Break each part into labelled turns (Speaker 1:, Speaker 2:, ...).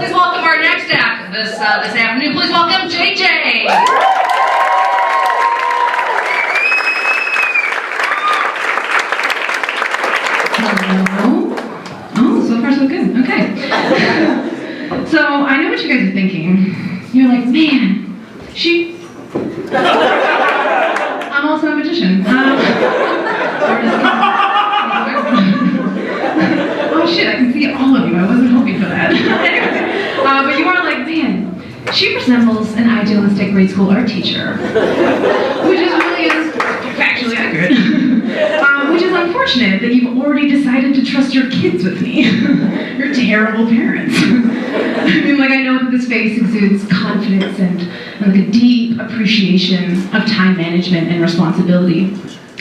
Speaker 1: Please welcome our next act this afternoon. Please welcome JJ.
Speaker 2: Hello. Oh, so far so good. Okay. So I know what you guys are thinking. You're like, man, I'm also a magician. Oh shit, I can see all of you. I wasn't hoping for that. But you are like, man, she resembles an idealistic grade school art teacher. Which really is factually accurate. Which is unfortunate that you've already decided to trust your kids with me. You're terrible parents. I mean, like, I know that this face exudes confidence and like a deep appreciation of time management and responsibility.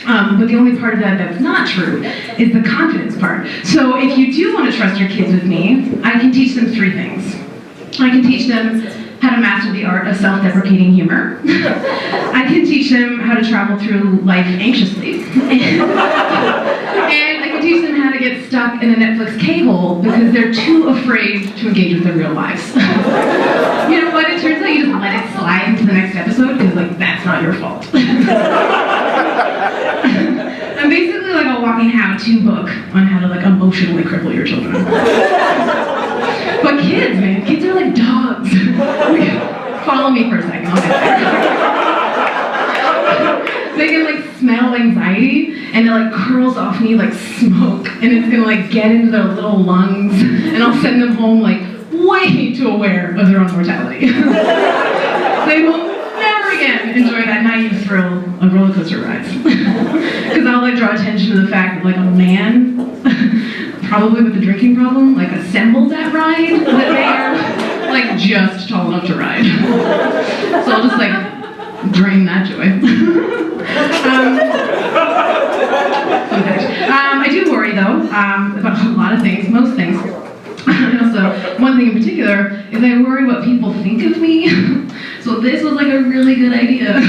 Speaker 2: But the only part of that that's not true is the confidence part. So if you do want to trust your kids with me, I can teach them 3 things. I can teach them how to master the art of self-deprecating humor. I can teach them how to travel through life anxiously. And I can teach them how to get stuck in a Netflix K-hole because they're too afraid to engage with their real lives. You know what? It turns out you just let it slide into the next episode because, like, that's not your fault. I'm basically like a walking how-to book on how to, like, emotionally cripple your children. But kids, man, kids are like dogs. Follow me for a second, I'll get there. They can like smell anxiety and it like curls off me like smoke and it's gonna like get into their little lungs and I'll send them home like way too aware of their own mortality. They will never again enjoy that naive thrill of roller coaster rides. Because I'll like draw attention to the fact that like a man probably with a drinking problem, like assembled that ride that they are like just tall enough to ride. So I'll just like drain that joy. I do worry though about a lot of things, most things. And also, one thing in particular is I worry what people think of me. So this was like a really good idea.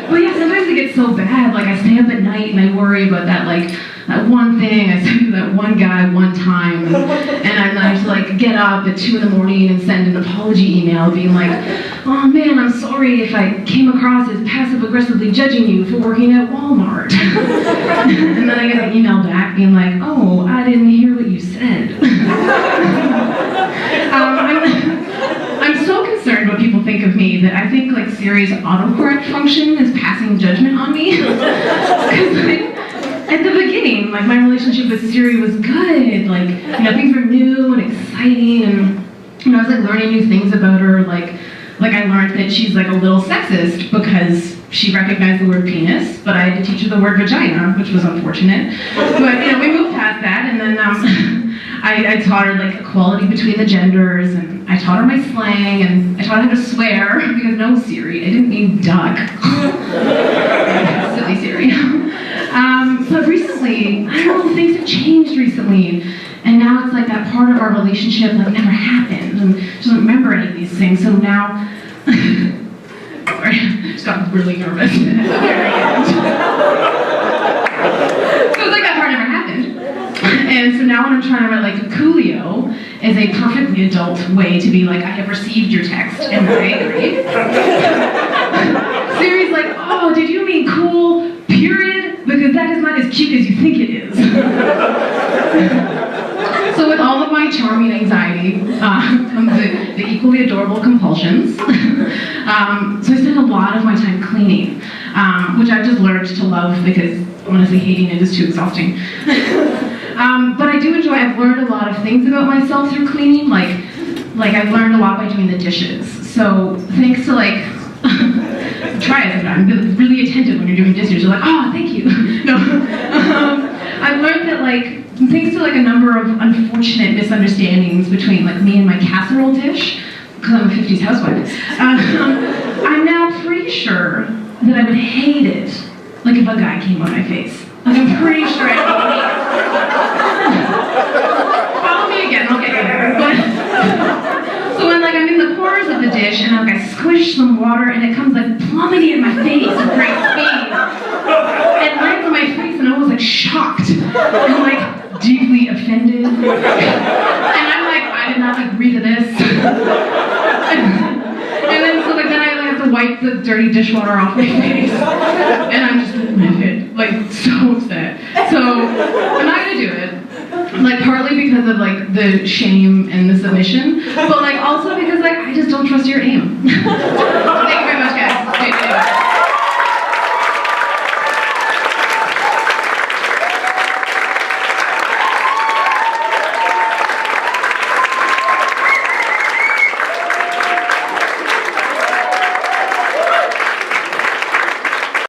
Speaker 2: But yeah, sometimes it gets so bad, like I stay up at night and I worry about that one thing I said to that one guy one time, and I have to like get up at 2 a.m. and send an apology email being like, oh man, I'm sorry if I came across as passive-aggressively judging you for working at Walmart. And then I get an email back being like, oh, I didn't hear what you said. I'm so concerned what people think of me that I think like Siri's autocorrect function is passing judgment on me. Because like, at the beginning, like my relationship with Siri was good. Like, you know, things were new and exciting, and you know, I was like learning new things about her. Like I learned that she's like a little sexist because she recognized the word penis, but I had to teach her the word vagina, which was unfortunate. But you know, we moved past that, and then I taught her like equality between the genders, and I taught her my slang, and I taught her how to swear because no, Siri, I didn't mean duck. Silly Siri. But recently, I don't know, things have changed recently, and now it's like that part of our relationship like never happened, and she doesn't remember any of these things. So now, sorry, I just got really nervous at the very end. So it's like that part never happened. And so now when I'm trying to write like Coolio is a perfectly adult way to be like, I have received your text and I agree. Siri's like, oh, did you mean cool, period? Because that is not as cute as you think it is. So with all of my charming anxiety comes the equally adorable compulsions. So I spend a lot of my time cleaning, which I've just learned to love because honestly hating it is too exhausting. But I do enjoy, I've learned a lot of things about myself through cleaning, like I've learned a lot by doing the dishes. So thanks to like, try it sometime, be really attentive when you're doing dishes, you're like, oh, thank you. No, I've learned that like, thanks to like a number of unfortunate misunderstandings between like me and my casserole dish, because I'm a 50s housewife, I'm now pretty sure that I would hate it, like if a guy came on my face. Like I'm pretty sure I'd hate it. Follow me again, I'll get you there. But, so when like I'm in the corners of the dish and like I squish some water and it comes like plummeting in my face at great speed. It lands on my face and I was like shocked and like deeply offended. And I'm like, I did not agree to this. And then so like then I like, have to wipe the dirty dishwater off my face. And I'm just livid, like so upset. So I'm not gonna do it. Like partly because of like the shame and the submission, but like also because like I just don't trust your aim. Thank you very much, guys.